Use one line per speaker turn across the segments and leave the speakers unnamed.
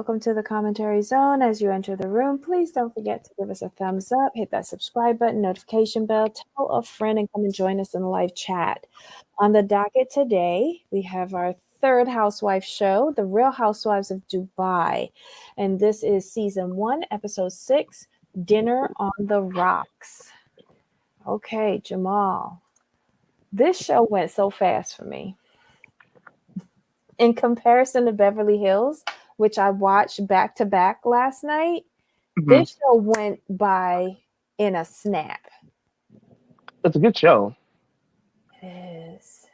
welcome to the commentary zone. As you enter the room, please don't forget to give us a thumbs up, hit that subscribe button, notification bell, tell a friend, and come and join us in the live chat. On the docket today, we have our third Housewife show, The Real Housewives of Dubai. And this is season 1, episode 6, Dinner on the Rocks. Okay, Jamal. This show went so fast for me. In comparison to Beverly Hills, which I watched back to back last night, this show went by in a snap.
It's a good show.
It is.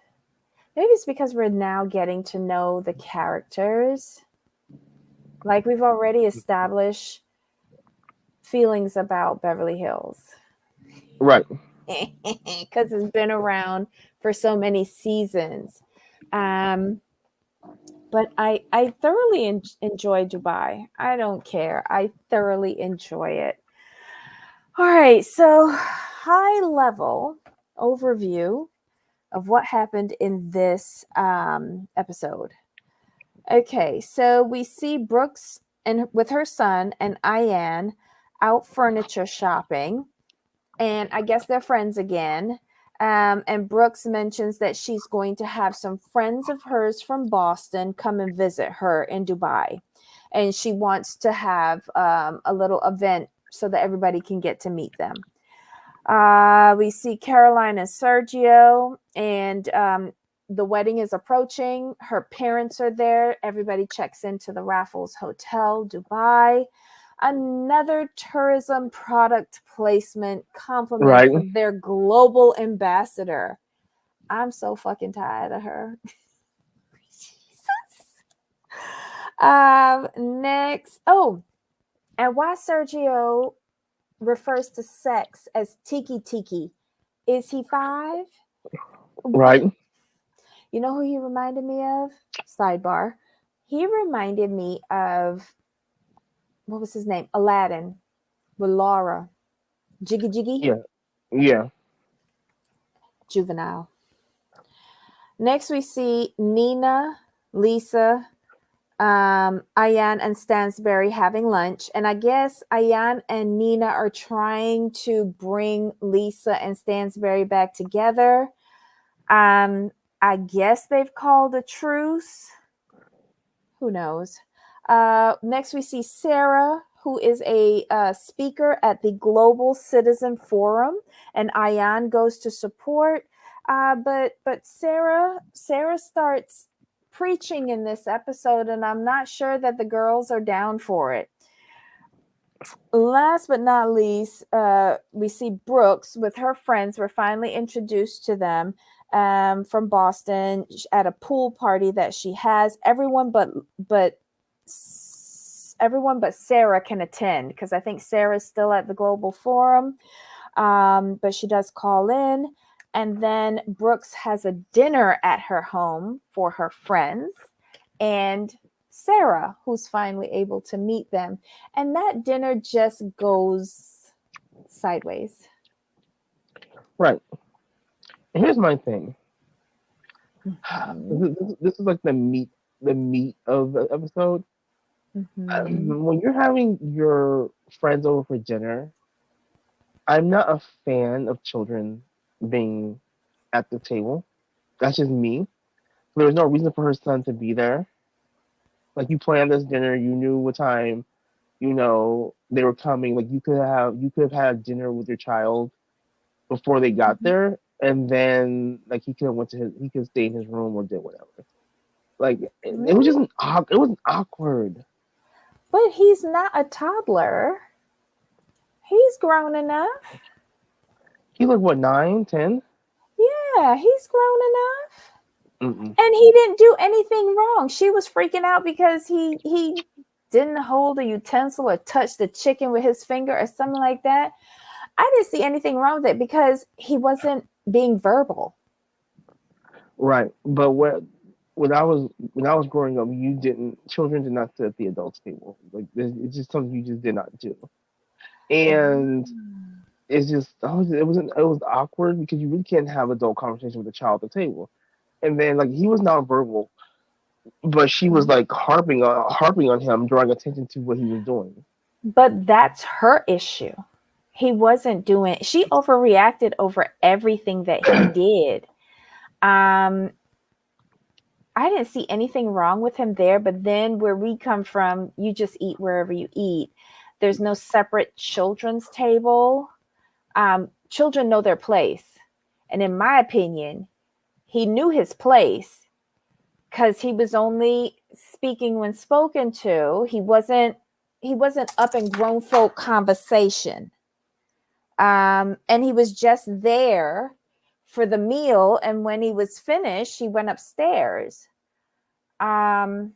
Maybe it's because we're now getting to know the characters. Like we've already established feelings about Beverly Hills.
Right.
Because it's been around for so many seasons. But I thoroughly enjoy Dubai. I don't care. I thoroughly enjoy it. All right. So high level overview of what happened in this episode. Okay. So we see Brooks and with her son and Ayan out furniture shopping. And I guess they're friends again. And Brooks mentions that she's going to have some friends of hers from Boston come and visit her in Dubai. And she wants to have a little event so that everybody can get to meet them. We see Caroline and Sergio, and the wedding is approaching. Her parents are there. Everybody checks into the Raffles Hotel, Dubai. Another tourism product placement compliment from their global ambassador. I'm so fucking tired of her. Jesus. Next. Oh, and why Sergio refers to sex as tiki tiki. Is he 5?
Right.
You know who he reminded me of? Sidebar. He reminded me of, what was his name? Aladdin with Laura. Jiggy Jiggy?
Yeah.
Juvenile. Next, we see Nina, Lisa, Ayan, and Stansberry having lunch. And I guess Ayan and Nina are trying to bring Lisa and Stansberry back together. I guess they've called a truce. Who knows? Next, we see Sarah, who is a speaker at the Global Citizen Forum, and Ayan goes to support. But Sarah starts preaching in this episode, and I'm not sure that the girls are down for it. Last but not least, we see Brooks with her friends. We're finally introduced to them from Boston at a pool party that she has. Everyone but Sarah can attend because I think Sarah's still at the Global Forum, but she does call in. And then Brooks has a dinner at her home for her friends and Sarah, who's finally able to meet them. And that dinner just goes sideways.
Right. Here's my thing. This is like the meat of the episode. When you're having your friends over for dinner, I'm not a fan of children being at the table. That's just me. There was no reason for her son to be there. Like you planned this dinner, you knew what time, they were coming. Like you could have had dinner with your child before they got there, and then like he could stay in his room or did whatever. Like it was just it was awkward.
But he's not a toddler. He's grown enough.
He's like what, 9, 10?
Yeah, he's grown enough.
Mm-mm.
And he didn't do anything wrong. She was freaking out because he didn't hold a utensil or touch the chicken with his finger or something like that. I didn't see anything wrong with it because he wasn't being verbal.
Right, but when I was growing up, children did not sit at the adults table. Like it's just something you just did not do, and it's just it was awkward because you really can't have adult conversation with a child at the table. And then like he was not verbal but she was like harping on him, drawing attention to what he was doing.
But that's her issue. He wasn't doing, she overreacted over everything that he did. Um, I didn't see anything wrong with him there, but then where we come from, you just eat wherever you eat. There's no separate children's table. Children know their place. And in my opinion, he knew his place because he was only speaking when spoken to. He wasn't up in grown folk conversation. And he was just there for the meal. And when he was finished, he went upstairs. Um,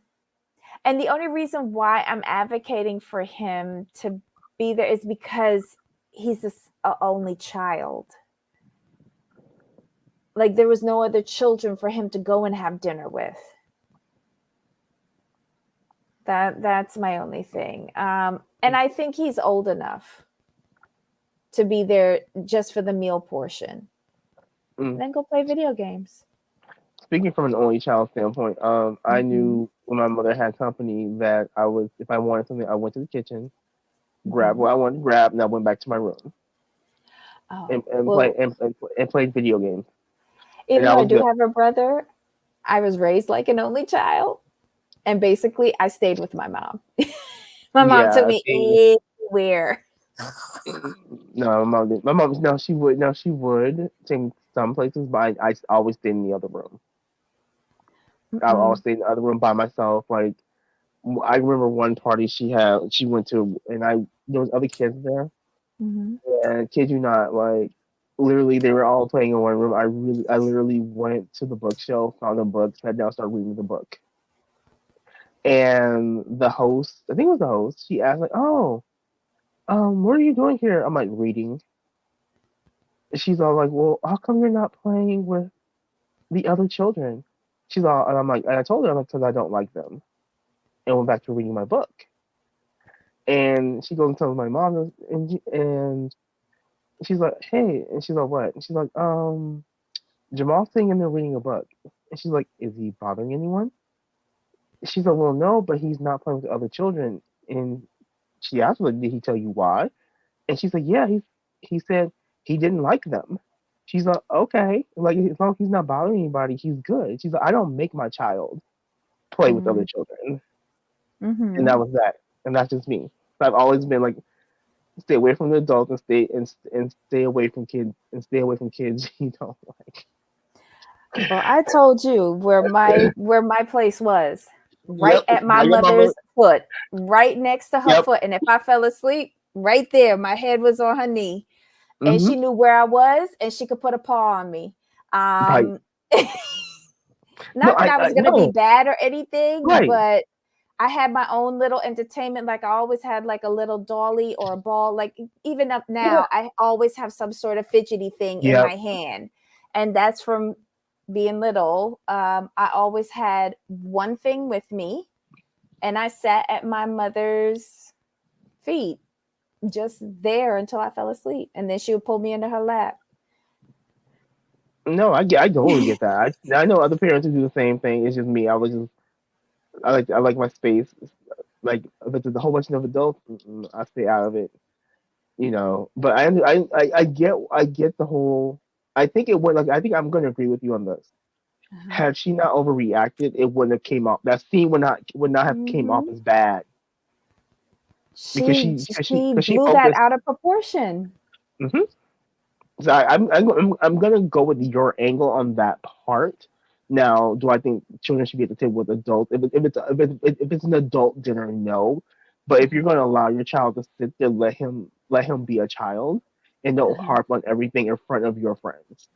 and the only reason why I'm advocating for him to be there is because he's a only child. Like there was no other children for him to go and have dinner with. That's my only thing. And I think he's old enough to be there just for the meal portion.
Mm.
Then go play video games.
Speaking from an only child standpoint, I
Mm-hmm.
knew when my mother had company that I was, if I wanted something, I went to the kitchen, grabbed
Mm-hmm.
what I wanted to grab, and I went back to my room
Oh,
and
well,
played video games, and
even
I
though I
was
do
good.
have a brother, I was raised like an only child. And basically, I stayed with my mom. My mom took
Yeah, see,
me everywhere.
no, my mom, no, she would take some places, but I always stayed in the other room. I always
Mm-mm.
stayed in the other room by myself. Like I remember one party she went to, and there was other kids there,
Mm-hmm.
and kid you not, like literally they were all playing in one room. I literally went to the bookshelf, found a book, sat down, started reading the book. And the host, I think it was the host, she asked like, "Oh, what are you doing here?" I'm like, "Reading." She's all like, "Well, how come you're not playing with the other children?" She's all, and I'm like, and I told her, I'm like, because I don't like them, and went back to reading my book. And she goes and tells my mom, and she's like, "Hey," and she's like, "What?" And she's like, Jamal's sitting in there reading a book. And she's like, "Is he bothering anyone?" She's like, "Well, no, but he's not playing with other children." And she asked, like, "Did he tell you why?" And she's like, "Yeah, he said he didn't like them." She's like, "Okay, like as long as he's not bothering anybody, he's good." She's like, "I don't make my child play with other children," and
Mm-hmm.
that was that. And that's just me. I've always been like, stay away from the adults and stay away from kids and stay away from kids you don't like.
Well, I told you where my place was, right
Yep,
at my
by your mama.
mother's foot, right next to her
Yep.
foot. And if I fell asleep, right there, my head was on her knee, and
Mm-hmm.
she knew where I was, and she could put a paw on me.
Right.
Um,
No,
not that I was going to be
no.
bad or anything,
Right.
but I had my own little entertainment. Like I always had like a little dolly or a ball. Like even up
Yeah.
now, I always have some sort of fidgety thing in
Yep.
my hand. And that's from being little. I always had one thing with me, and I sat at my mother's feet, just there until I fell asleep. And then she would pull me into her lap.
No, I totally get that. I know other parents who do the same thing. It's just me. I like my space. Like if it's a whole bunch of adults, I stay out of it. But I get the whole. I think it would like I think I'm going to agree with you on this.
Uh-huh.
Had she not overreacted, it wouldn't have came off. That scene would not have came off
Mm-hmm.
as bad because
She
she
she
because she
blew that
focused.
out of proportion.
Hmm. So I'm gonna go with your angle on that part. Now, do I think children should be at the table with adults? If it's an adult dinner, no. But if you're
Uh-huh.
gonna allow your child to sit there, let him be a child, and don't
Uh-huh.
harp on everything in front of your friends.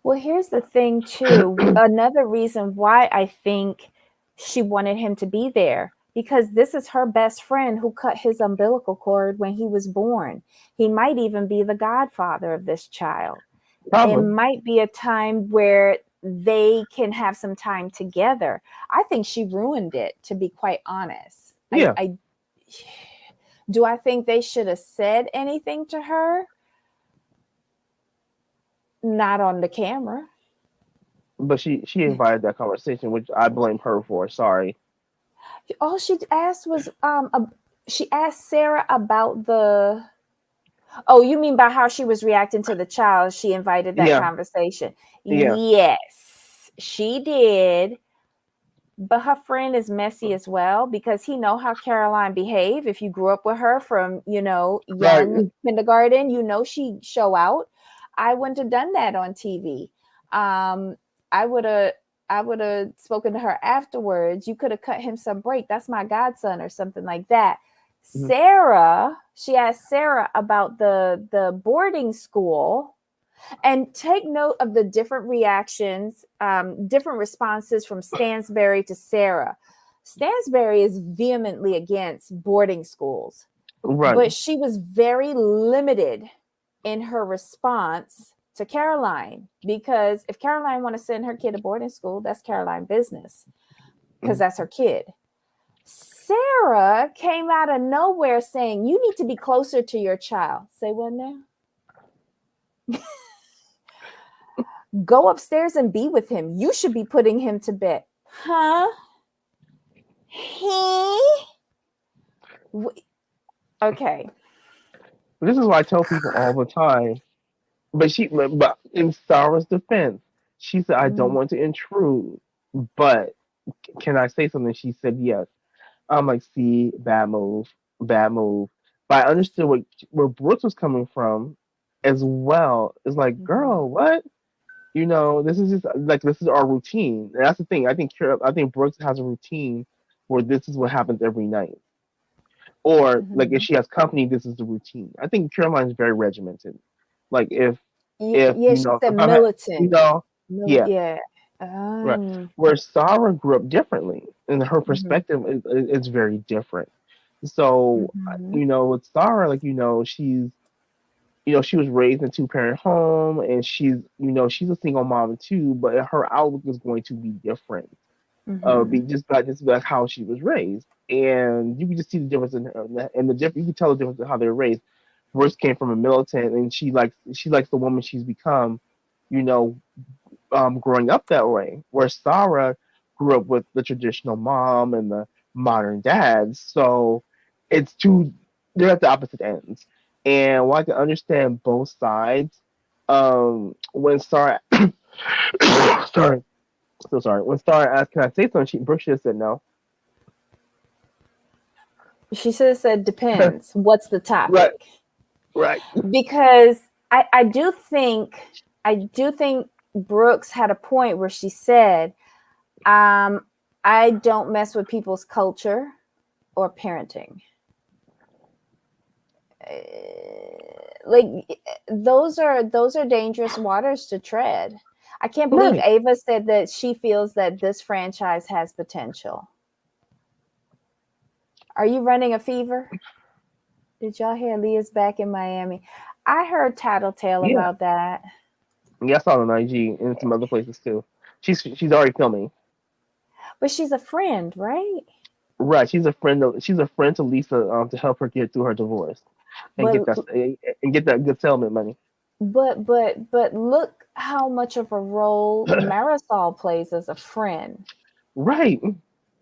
Well, here's the thing, too. Another reason why I think she wanted him to be there, because this is her best friend who cut his umbilical cord when he was born. He might even be the godfather of this child. It
Probably,
might be a time where they can have some time together. I think she ruined it, to be quite honest.
yeah.
I do I think they should have said anything to her? Not on the camera.
but she invited that conversation, which I blame her for. Sorry.
All she asked was she asked Sarah about the. Oh, you mean by how she was reacting to the child? She invited that
Yeah,
conversation.
yeah,
Yes, she did. But her friend is messy as well because he know how Caroline behave. If you grew up with her from,
right.
young kindergarten, she show out. I wouldn't have done that on TV. Um, I would have I would have spoken to her afterwards. You could have cut him some break. That's my godson or something like that.
Mhm.
She asked Sarah about the boarding school, and take note of the different reactions, different responses from Stansberry to Sarah. Stansberry is vehemently against boarding schools,
Right.
but she was very limited in her response to Caroline, because if Caroline want to send her kid to boarding school, that's Caroline business, because
Mhm.
that's her kid. Sarah came out of nowhere saying, "You need to be closer to your child." Say what now? Go upstairs and be with him. You should be putting him to bed. Huh? He? Okay.
This is why I tell people all the time. But in Sarah's defense, she said, "I don't
Mm,
want to intrude, but can I say something?" She said, "Yes." I'm like, "See, bad move, bad move." But I understood where Brooks was coming from, as well. It's like,
mhm,
girl, what? This is just like this is our routine. And that's the thing. I think Brooks has a routine where this is what happens every night. Or like if
mhm.
she has company, this is the routine. I think Caroline's very regimented. Like if
Yeah, she said
if I'm at, you
militant.
know, yeah,
Yeah.
right. Where Sarah grew up differently, and her
Mhm,
perspective is very different. So,
mhm,
with Sarah, like she was raised in a two-parent home, and she's a single mom too, but her outlook is going to be different. Be
mhm,
just like how she was raised, and you can just see the difference in her, and you can tell the difference in how they were raised. Royce came from a militant, and she likes the woman she's become, you know, growing up that way. Where Sarah grew up with the traditional mom and the modern dad, so it's two they're at the opposite ends. And while I can understand both sides, when Sarah, sorry, so sorry, when Sarah asked, "Can I say something?" Brooke should have said no.
She should have said depends. What's the
Right,
topic?
right.
Because I do think Brooks had a point where she said, um, I don't mess with people's culture or parenting. Like, those are dangerous waters to tread. I can't believe
Right.
Ava said that she feels that this franchise has potential. Are you running a fever? Did y'all hear Leah's back in Miami? I heard tattletale
Yeah.
about that.
Yeah, I saw it on IG and some other places too. She's already filming.
But she's a friend, right?
Right. She's a friend to Lisa to help her get through her divorce and
But
get that good settlement money.
but look how much of a role Marisol plays as a friend.
Right.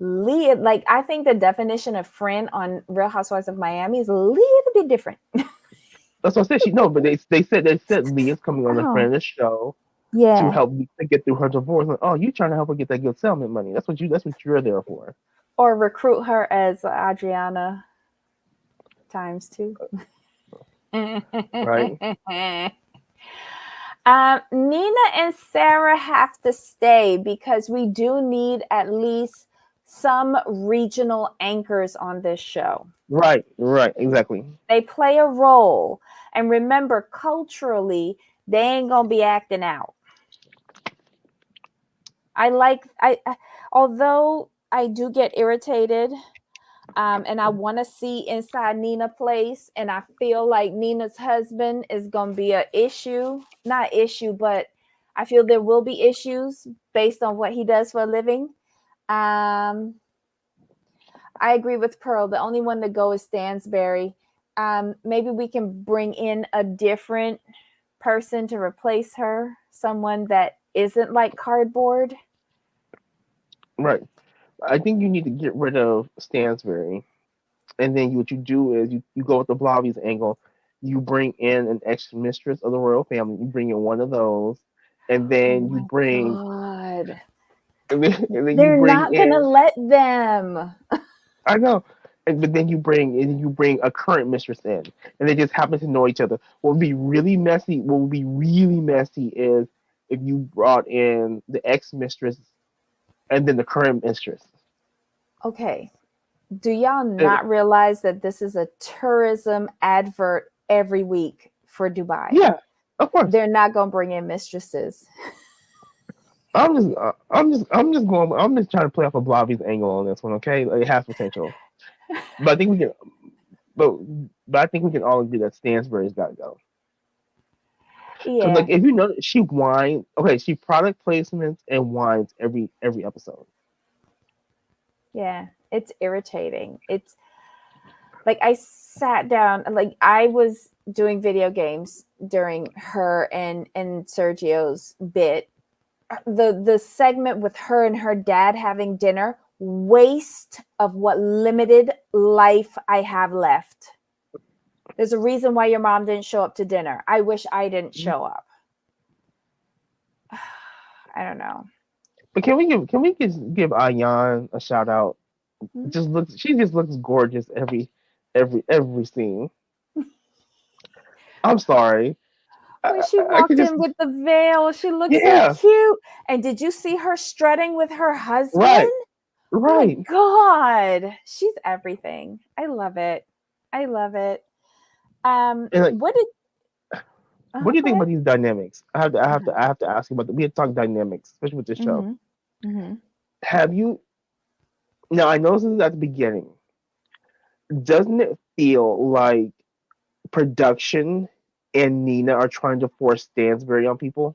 Leah, like, I think the definition of friend on Real Housewives of Miami is a little bit different.
That's what I said. She no, but they said Leah's coming on the
Oh,
friend of the show to
yeah.
help Lisa get through her divorce. Like, oh, you trying to help her get that good settlement money. That's what you're there for.
Or recruit her as Adriana times two.
Right.
Nina and Sarah have to stay because we do need at least some regional anchors on this show.
Right. Right. Exactly.
They play a role. And remember, culturally, they ain't going to be acting out. Although I do get irritated, and I want to see inside Nina place, and I feel like Nina's husband is gonna be an issue, not issue, but I feel there will be issues based on what he does for a living. Um, I agree with Pearl. The only one to go is Stansberry. Maybe we can bring in a different person to replace her, someone that isn't like cardboard.
Right. I think you need to get rid of Stansbury, and then what you do is you go with the Blobby's angle. You bring in an ex mistress of the royal family. You bring in one of those, and
Oh
then you
my
bring
God.
and then you
They're
bring
not gonna
in.
let them.
I know. But then you bring a current mistress in, and they just happen to know each other. What would be really messy? What would be really messy is if you brought in the ex mistress and then the current mistress.
Okay. Do y'all
And,
not realize that this is a tourism advert every week for Dubai?
yeah, of course.
They're not gonna bring in mistresses.
I'm just trying to play off a Blobby's angle on this one. Okay, like, it has potential, but I think we can, but but I think we can all agree that Stansbury's got to go. Because like
Yeah,
if you know, she whines. Okay, she product placements and whines every episode.
yeah. It's irritating. It's like I sat down, like I was doing video games during her and Sergio's bit. The segment with her and her dad having dinner, waste of what limited life I have left. There's a reason why your mom didn't show up to dinner. I wish I didn't show up. I don't know.
But can we just give Ayan a shout out?
Hmm?
She just looks gorgeous every scene. I'm sorry.
When she
I could
walked
just
in with the veil, she looked so
yeah,
cute. And did you see her strutting with her husband?
right,
Oh my
right.
God. She's everything. I love it. I love it.
And like,
What did
what do you
go
think
ahead?
about these dynamics?
Uh-huh.
I have to ask you about. We had to talk dynamics, especially with this show.
Mm-hmm. Mm-hmm.
Have you now? I know this is at the beginning. Doesn't it feel like production and Nina are trying to force Stansbury on people?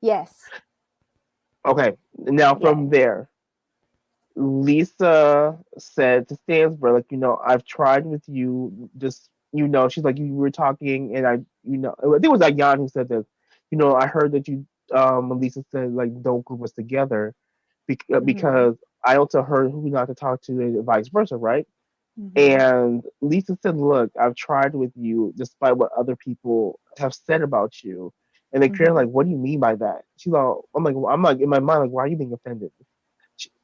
Yes.
Okay, now
Yes.
from there, Lisa said to Stansbury, like, I've tried with you, just, she's like, you were talking, and I think it was like Jan who said this, I heard that Lisa said, like, don't group us together
Mm-hmm.
because I also heard who not to talk to and vice versa, right?
Mm-hmm.
And Lisa said, look, I've tried with you despite what other people have said about you. And then Karen,
Mm-hmm.
like, what do you mean by that? She's like, I'm like, in my mind, like, why are you being offended?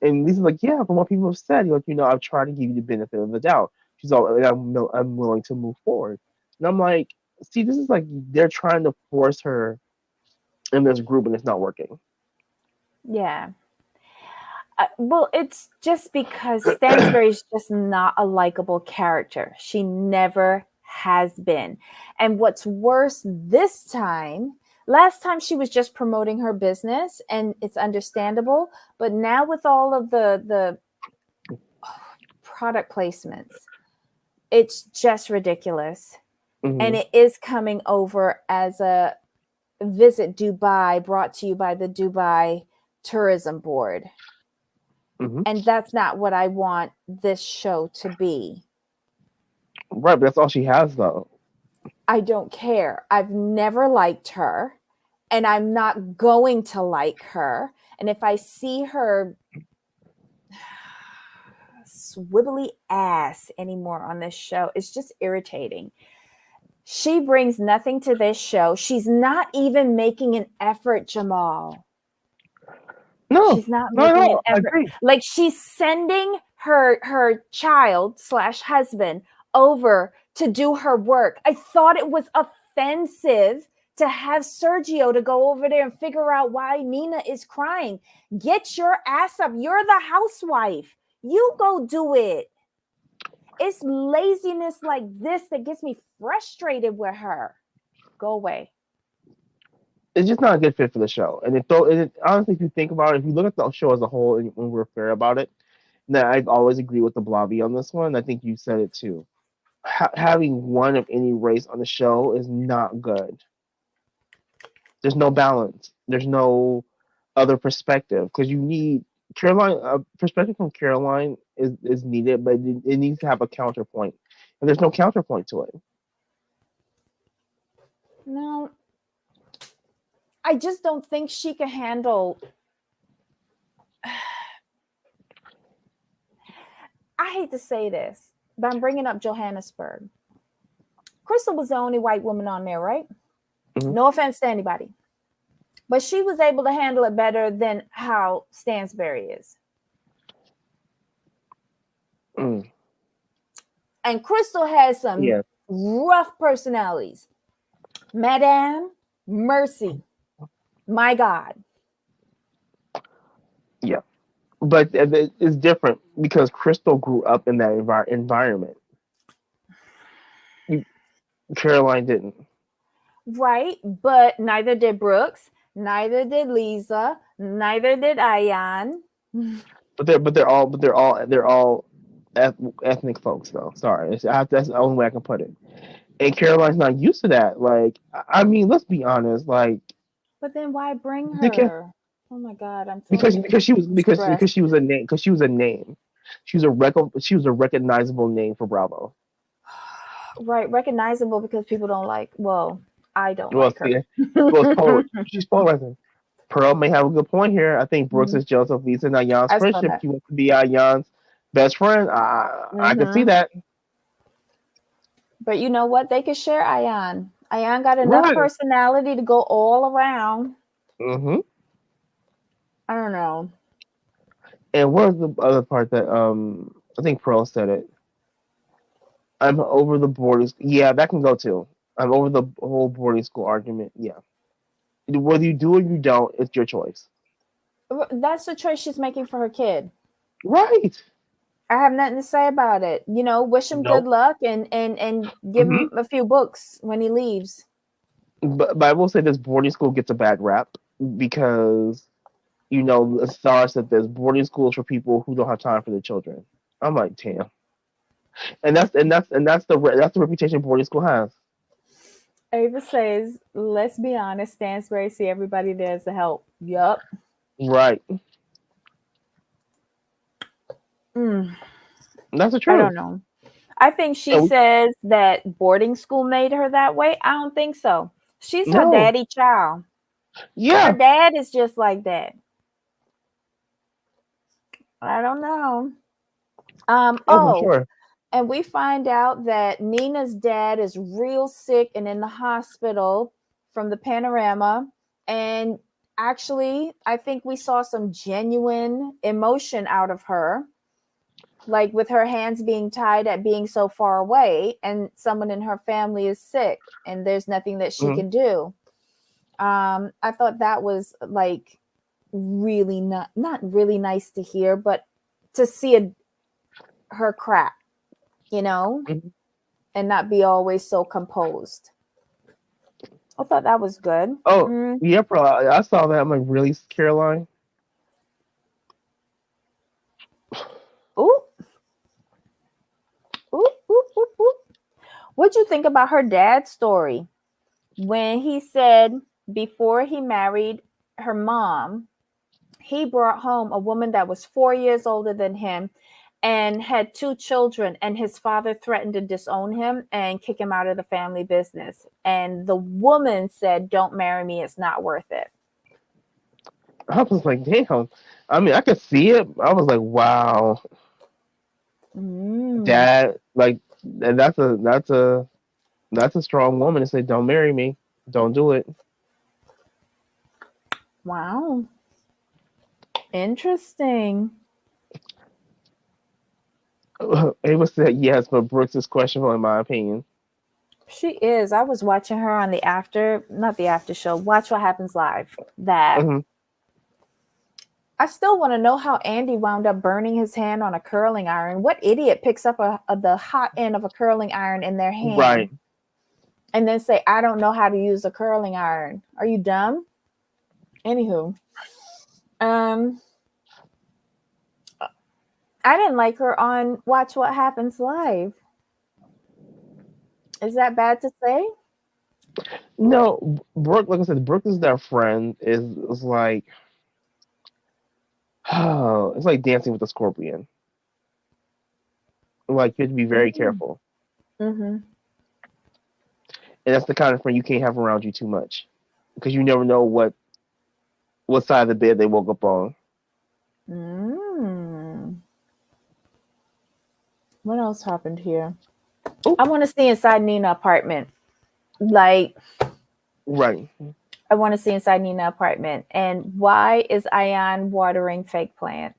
And Lisa's like, yeah, from what people have said, like, I've tried to give you the benefit of the doubt. She's all, and I'm willing to move forward. And I'm like, see, this is like they're trying to force her in this group, and it's not working.
Yeah. Well, it's just because Stansbury is just not a likable character. She never has been. And what's worse this time, last time she was just promoting her business and it's understandable, but now with all of the product placements, it's just ridiculous. And
Hmm.
it is coming over as a Visit Dubai brought to you by the Dubai Tourism Board.
Hmm.
And that's not what I want this show to be.
Right, but that's all she has, though.
I don't care. I've never liked her and I'm not going to like her. And if I see her swivelly ass anymore on this show, it's just irritating. She brings nothing to this show. She's not even making an effort, Jamal.
No,
She's not
not at
making an
all. I
effort.
agree.
Like she's sending her child slash husband over to do her work. I thought it was offensive to have Sergio to go over there and figure out why Nina is crying. Get your ass up. You're the housewife. You go do it. It's laziness like this that gets me frustrated with her. Go away.
It's just not a good fit for the show. Honestly, if you think about it, if you look at the show as a whole, and when we're fair about it, then I always agree with the Blobby on this one. I think you said it too. Having one of any race on the show is not good. There's no balance. There's no other perspective because you need Caroline. A perspective from Caroline is needed, but it needs to have a counterpoint, and there's no counterpoint to it.
No, I just don't think she can handle. I hate to say this, but I'm bringing up Johannesburg. Crystal was the only white woman on there, right?
Hmm.
No offense to anybody, but she was able to handle it better than how Stansberry is.
Mm.
And Crystal has some
Yeah,
rough personalities. Madame Mercy, my God.
yeah. But it's different because Crystal grew up in that environment. You, Caroline didn't.
Right, but neither did Brooks, neither did Lisa, neither did Ayan.
But they're all ethnic folks though. Sorry, that's the only way I can put it. And Caroline's not used to that. Like, I mean, let's be honest. Like,
But then why bring
because
her? Oh my God, I'm
because
feeling
because she was because
stressed.
she was a name because she was a name. She was a recognizable name for Bravo.
Right, recognizable because people don't like, well, I don't
Well,
like
see,
her.
well, she's polarizing. Pearl may have a good point here. I think Brooks
Mhm.
is jealous of Lisa and Ayan's
I saw
friendship.
that.
She wants to be Ayan's best friend. I can see
Hmm.
that.
But you know what? They could share Ayan. Ayan got enough
Right.
personality to go all around.
Hmm.
I don't know.
And what was the other part that I think Pearl said it. I'm over the boarding. Yeah, that can go too. I'm over the whole boarding school argument. Yeah, whether you do or you don't, it's your choice.
That's the choice she's making for her kid.
Right.
I have nothing to say about it. Wish him good
Nope.
luck and give
Hmm.
him a few books when he leaves.
But I will say this boarding school gets a bad rap because the star said there's boarding schools for people who don't have time for their children. I'm like, damn. And that's the reputation boarding school has.
Ava says, let's be honest, Stansbury see everybody there as a help. Yup.
Right.
Mm,
And that's the
I don't
truth.
know. I think she
And we,
says that boarding school made her that way. I don't think so. She's her
no.
daddy child. Her
Yeah.
dad is just like that. I don't know.
Oh, for
Oh,
sure.
and we find out that Nina's dad is real sick and in the hospital from the panorama. And actually, I think we saw some genuine emotion out of her, like with her hands being tied at being so far away, and someone in her family is sick, and there's nothing that she
Hmm.
can do. I thought that was like really not really nice to hear, but to see her crack, you know,
Hmm.
and not be always so composed. I thought that was good.
Oh,
Mm.
yeah, bro. I saw that. I'm like, really, Caroline?
Ooh, ooh, ooh, ooh, ooh. What'd you think about her dad's story when he said before he married her mom, he brought home a woman that was 4 years older than him and had two children, and his father threatened to disown him and kick him out of the family business. And the woman said, "Don't marry me, it's not worth it."
I was like, damn. I mean, I could see it. I was like, wow,
Mm,
dad. Like, and that's a strong woman to say, don't marry me, don't do it.
wow, interesting.
Ava said yes, but Brooks is questionable in my opinion.
She is. I was watching her on the after, not the after show, Watch What Happens Live. That
Hmm.
I still want to know how Andy wound up burning his hand on a curling iron. What idiot picks up the hot end of a curling iron in their
Right.
hand and then say, "I don't know how to use a curling iron"? Are you dumb? Anywho, um, I didn't like her on Watch What Happens Live. Is that bad to say?
No, Brooke. Like I said, Brooke is their friend. Is like, oh, it's like dancing with a scorpion. Like you have to be very careful,
Mm-hmm.
and that's the kind of friend you can't have around you too much because you never know what side of the bed they woke up on.
Mm. What else happened here?
Oh,
I want to see inside Nina apartment. Like,
right.
I want to see inside Nina apartment. And why is Ion watering fake plants?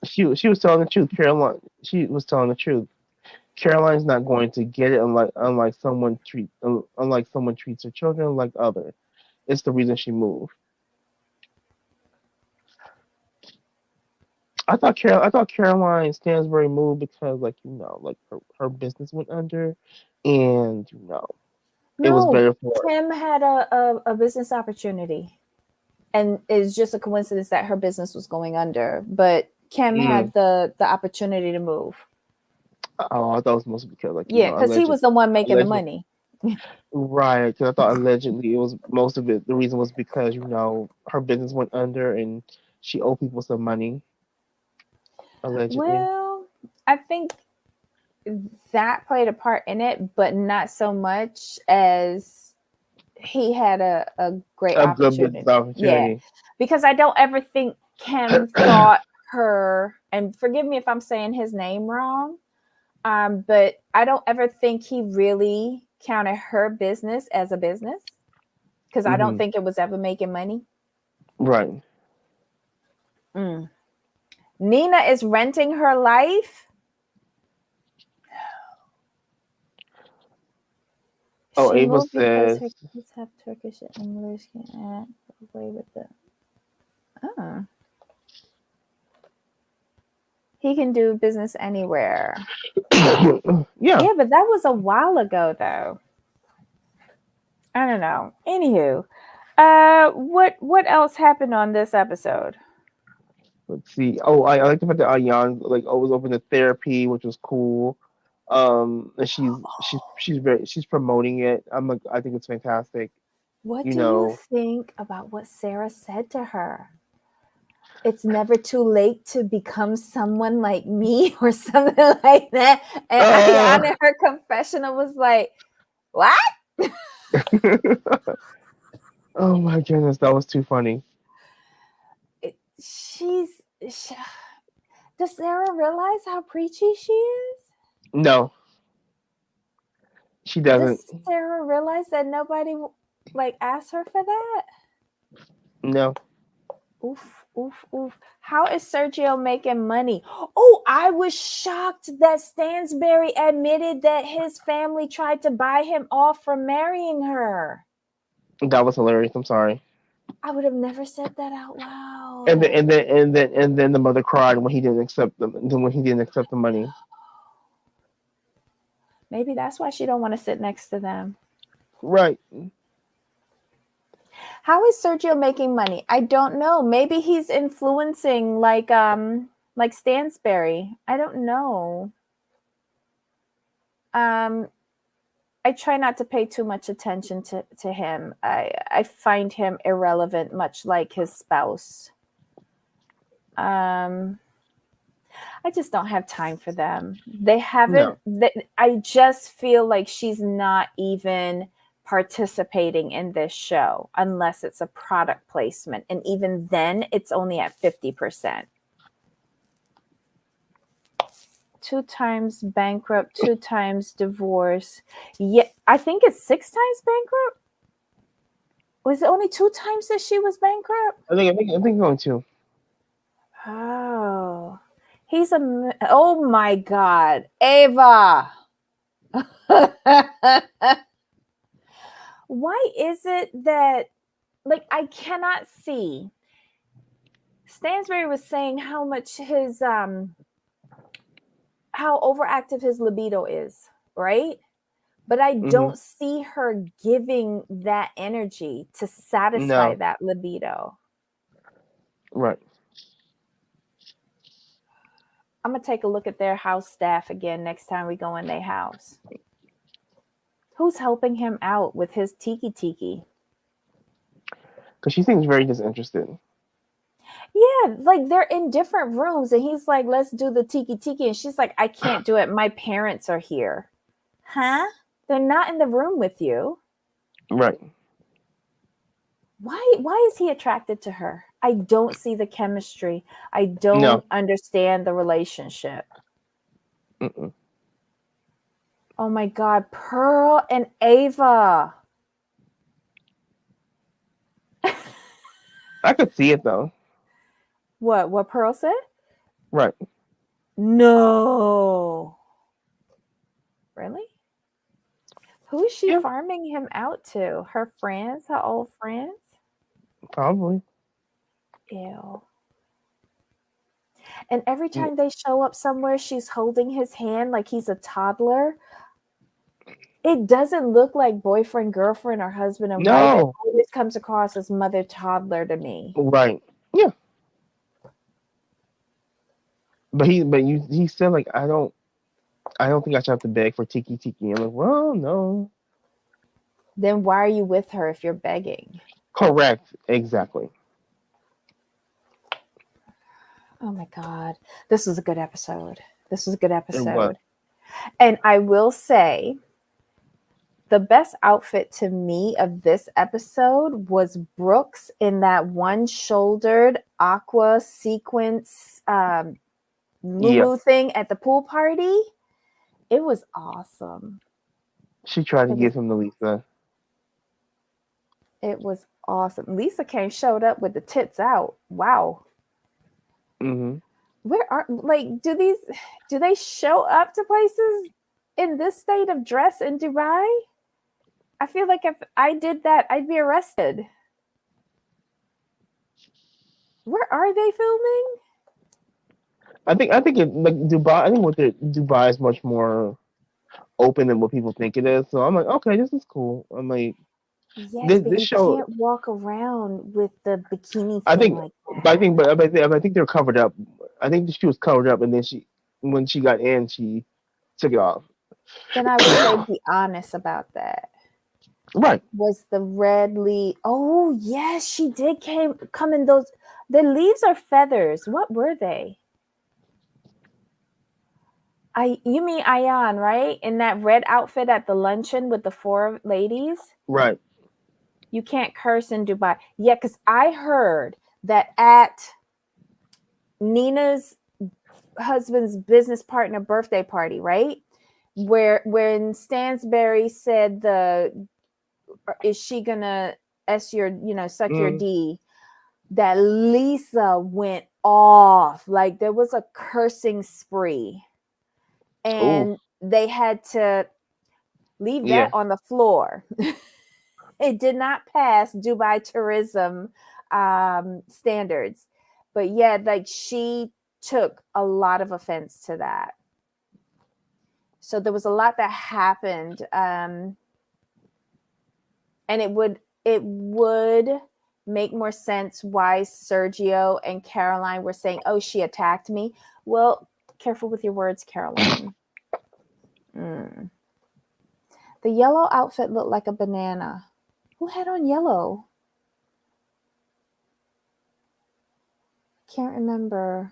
She was telling the truth. Caroline, she was telling the truth. Caroline's not going to get it unlike someone treats her children like others. It's the reason she moved. I thought Caroline Stansbury moved because like her business went under, and it was
No,
better for
Kim had a business opportunity. And it's just a coincidence that her business was going under. But Kim
mm,
had the opportunity to move.
oh, I thought it was mostly because
Yeah, because he was the one making the
alleged
money.
right. Because I thought allegedly it was most of it. The reason was because her business went under and she owed people some money allegedly.
Well, I think that played a part in it, but not so much as he had a great
A good business
opportunity. Yeah.
opportunity.
Because I don't ever think Kim thought her, and forgive me if I'm saying his name wrong, but I don't ever think he really counted her business as a business because I don't
Hmm.
think it was ever making money.
Right.
Mm. Nina is renting her life.
Oh,
She
Ava
moved because
says,
her kids have Turkish and English can't away with it. Oh. He can do business anywhere.
yeah.
Yeah, but that was a while ago though. I don't know. Anywho, what else happened on this episode?
Let's see. Oh, I like the fact that Ayan like always open to therapy, which was cool. And she's promoting it. I think it's fantastic.
What
You
do you
know,
think about what Sarah said to her? It's never too late to become someone like me or something like that. And
uh,
Ayana, her confessional was like, what?
oh my goodness, that was too funny.
She's, she, does Sarah realize how preachy she is?
No, she doesn't.
Does Sarah realize that nobody like asked her for that?
No,
Oof, oof, oof. How is Sergio making money? Oh, I was shocked that Stansberry admitted that his family tried to buy him off from marrying her.
that was hilarious. I'm sorry.
I would have never said that out
And then
loud.
and then and then and then the mother cried when he didn't accept them. And then when he didn't accept the money.
Maybe that's why she don't want to sit next to them.
Right.
How is Sergio making money? I don't know. Maybe he's influencing like Stansberry. I don't know. Um I try not to pay too much attention to him. I find him irrelevant, much like his spouse. Um, I just don't have time for them. They
No.
haven't. I just feel like she's not even participating in this show unless it's a product placement, and even then, it's only at 50%. 2 times bankrupt, 2 times divorce. Yeah, I think it's 6 times bankrupt. Was it only 2 times that she was bankrupt?
I think going to.
Oh, oh my God, Ava. Why is it that, like, I cannot see? Stansberry was saying how much how overactive his libido is, right? But I
Hmm.
don't see her giving that energy to satisfy
No.
that libido.
Right.
I'm gonna take a look at their house staff again next time we go in their house. Who's helping him out with his tiki?
Because she seems very disinterested.
Yeah, like they're in different rooms, and he's like, "Let's do the tiki," and she's like, "I can't do it. My parents are here." Huh? They're not in the room with you.
Right.
Why is he attracted to her? I don't see the chemistry. I
No.
don't understand the relationship.
Mm-mm.
Oh my god, Pearl and Ava.
I could see it though.
What Pearl said?
Right.
No. Really? Who is she
Yeah.
farming him out to? Her friends? Her old friends?
Probably.
Ew. And every
Mm.
time they show up somewhere, she's holding his hand like he's a toddler. It doesn't look like boyfriend, girlfriend, or husband and wife. It
No.
always comes across as mother toddler to me.
Right. Yeah. He said like I don't think I should have to beg for tiki tiki. I'm like, well, no.
Then why are you with her if you're begging?
Correct. Exactly.
Oh my God. This was a good episode. This was a good
It was.
episode. And I will say, the best outfit to me of this episode was Brooks in that one shouldered aqua sequence
Yeah.
moo thing at the pool party. It was awesome.
She tried to
It was
give him to Lisa.
it was awesome. Lisa came showed up with the tits out. Wow.
Hmm.
Where are like do they show up to places in this state of dress in Dubai? I feel like if I did that, I'd be arrested. Where are they filming?
I think it like Dubai. I think Dubai is much more open than what people think it is. So I'm like, okay, this is cool. I'm like,
Yes, but
this
you
show.
can't walk around with the bikini
I
thing
think,
like
but I
that.
think, but I think they're covered up. I think she was covered up, and then when she got in, she took it off.
Then I would say be honest about that.
Right.
Was the red leaf? Oh yes, she did come in those. The leaves are feathers. What were they? You mean Ayan, right? In that red outfit at the luncheon with the four ladies.
Right.
You can't curse in Dubai. Yeah, because I heard that at Nina's husband's business partner birthday party, right? Where when Stansberry said the is she gonna suck your
Mm.
D, that Lisa went off. Like there was a cursing spree.
Oh.
And they had to leave
Yeah.
that on the floor. It did not pass Dubai tourism standards. But yeah, like she took a lot of offense to that. So there was a lot that happened. And it would make more sense why Sergio and Caroline were saying, oh, she attacked me. Well, careful with your words, Caroline. Mm. The yellow outfit looked like a banana. Who had on yellow? Can't remember.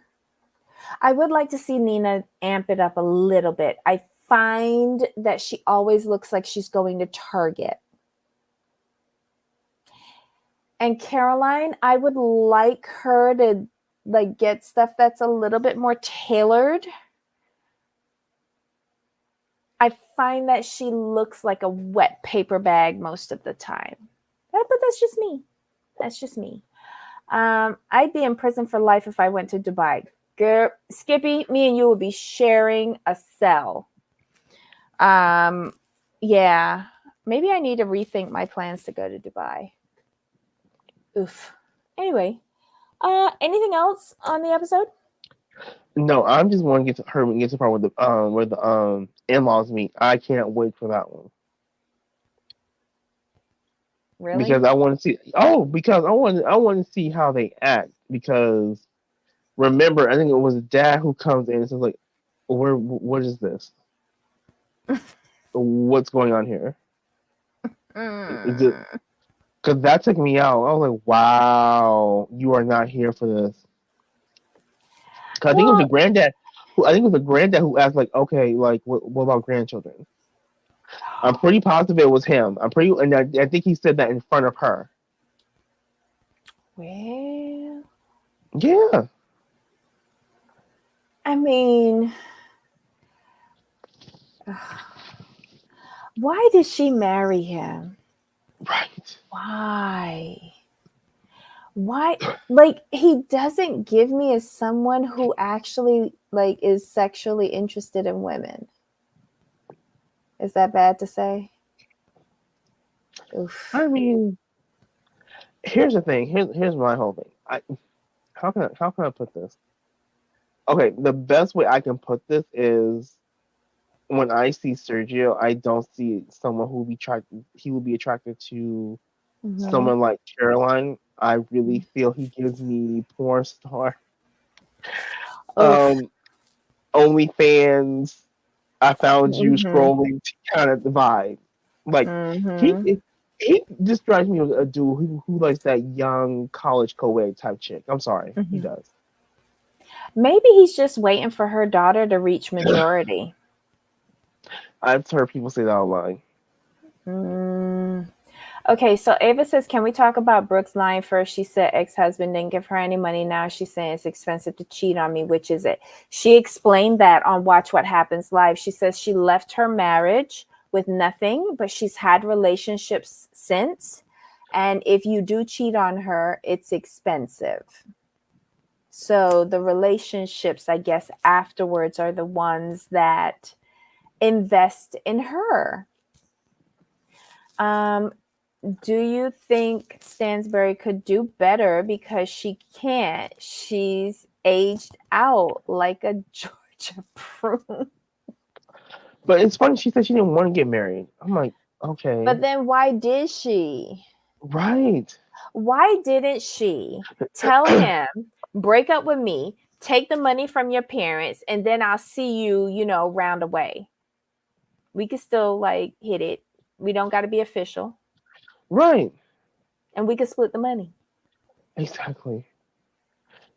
I would like to see Nina amp it up a little bit. I find that she always looks like she's going to Target. And Caroline, I would like her to like get stuff that's a little bit more tailored. I find that she looks like a wet paper bag most of the time. But that's just me. That's just me. I'd be in prison for life if I went to Dubai. Girl, Skippy, me and you would be sharing a cell. Yeah. Maybe I need to rethink my plans to go to Dubai. Oof. Anyway, anything else on the episode?
No, I'm just want to get to her get to the part where the in-laws meet. I can't wait for that one because
Really?
I want to see. Oh, because I want to see how they act because remember I think it was dad who comes in and says like, what is this? What's going on here? Is it
Mm.
because that took me out? I was like, wow, you are not here for this. Because I think it was the
Well,
granddad who I think it was the granddad who asked like, okay, like what about grandchildren? I'm pretty positive it was him. And I think he said that in front of her.
Well,
Yeah,
I mean, why did she marry him?
right.
Why? Why? Like, he doesn't give me as someone who actually like is sexually interested in women. Is that bad to say?
I
Oof.
mean, here's the thing. Here's my whole thing. How can I put this? Okay, the best way I can put this is when I see Sergio, I don't see someone who he will be attracted to
Mm-hmm.
someone like Caroline. I really feel he gives me porn star,
Oof.
um, OnlyFans. I found you
Mm-hmm.
scrolling kind of the vibe. Like he
Mm-hmm.
he just strikes me as a dude who likes that young college co-ed type chick. I'm sorry, he
Mm-hmm.
does.
Maybe he's just waiting for her daughter to reach majority.
I've heard people say that online.
Mm. Okay, so Ava says, can we talk about Brooke's line first? She said ex-husband didn't give her any money. Now she's saying it's expensive to cheat on me. Which is it? She explained that on Watch What Happens Live. She says she left her marriage with nothing, but she's had relationships since. And if you do cheat on her, it's expensive. So the relationships, I guess, afterwards are the ones that invest in her. Um, do you think Stansbury could do better because she can't? She's aged out like a Georgia prune.
But it's funny. She said she didn't want to get married. I'm like, okay,
But then why did she?
right.
Why didn't she tell him, break up with me, take the money from your parents, and then I'll see you, round away? We could still like hit it. We don't got to be official,
Right.
and we could split the money.
Exactly.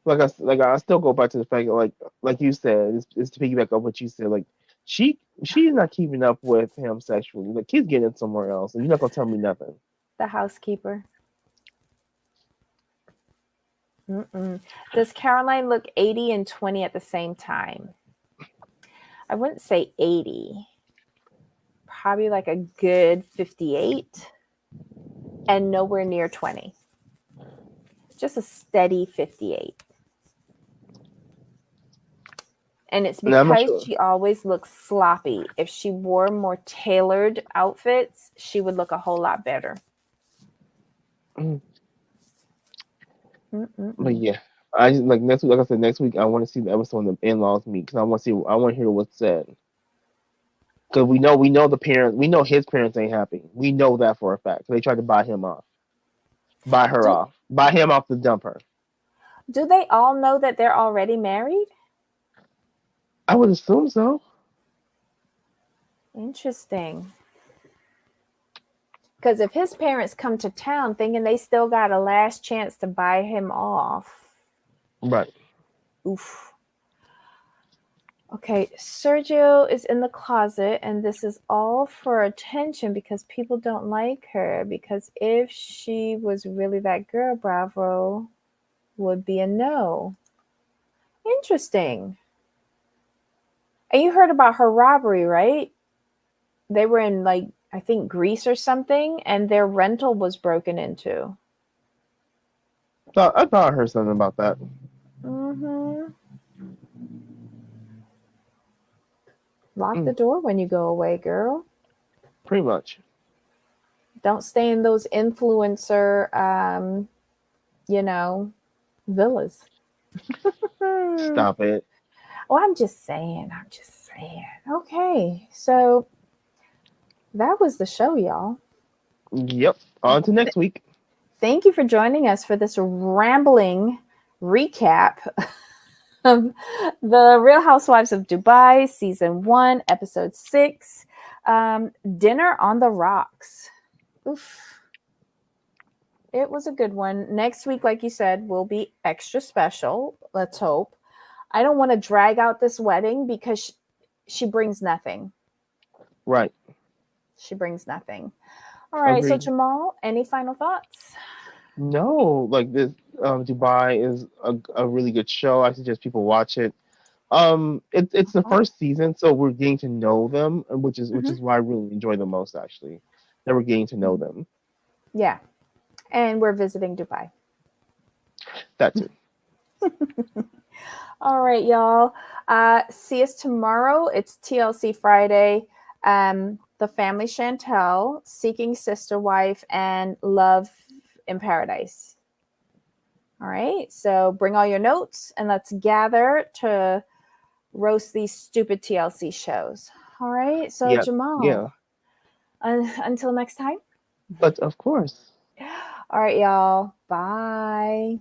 Like I still go back to the fact that like you said, it's to piggyback on what you said. Like she's not keeping up with him sexually. Like he's getting somewhere else, and you're not gonna tell me nothing.
The housekeeper. Mm-mm. Does Caroline look 80 and 20 at the same time? I wouldn't say 80. Probably like a good 58 and nowhere near 20. Just a steady 58. And it's
And I'm not
because
sure.
she always looks sloppy. If she wore more tailored outfits, she would look a whole lot better.
Mm. But
Mm-mm-mm.
yeah, I just like next week. Like I said, next week I want to see the episode when the in-laws meet because I want to hear what's said. Because we know the parents, we know his parents ain't happy. We know that for a fact. They tried to buy him off, buy her
Do,
off, buy him off to dump her.
do they all know that they're already married?
I would assume so.
Interesting. Because if his parents come to town thinking they still got a last chance to buy him off,
Right.
oof. Okay, Sergio is in the closet, and this is all for attention because people don't like her. Because if she was really that girl, Bravo would be a no. Interesting. And you heard about her robbery, right? They were in, like, I think Greece or something, and their rental was broken into.
I thought I heard something about that.
Mm-hmm. Lock the
Mm,
door when you go away, girl.
pretty much.
Don't stay in those influencer, you know, villas. Oh,
Stop it.
I'm just saying. I'm just saying. Okay, so that was the show, y'all.
Yep. On to next week.
Thank you for joining us for this rambling recap of The Real Housewives of Dubai, Season 1, Episode 6, Dinner on the Rocks. Oof. It was a good one. Next week, like you said, will be extra special. Let's hope. I don't want to drag out this wedding because she brings nothing.
Right.
She brings nothing. All right. So
Agreed.
Jamal, any final thoughts?
No, like this, Dubai is a really good show. I suggest people watch it. It's the
Okay.
first season, so we're getting to know them, which
Hmm.
is why I really enjoy them most actually. That we're getting to know them.
Yeah. And we're visiting Dubai.
That too.
All right, y'all. See us tomorrow. It's TLC Friday. The Family Chantel, Seeking Sister Wife, and Love in Paradise. All right. So bring all your notes and let's gather to roast these stupid TLC shows. All right. So,
Yep. Yeah.
Jamal, until next time.
But of course.
All right, y'all. Bye.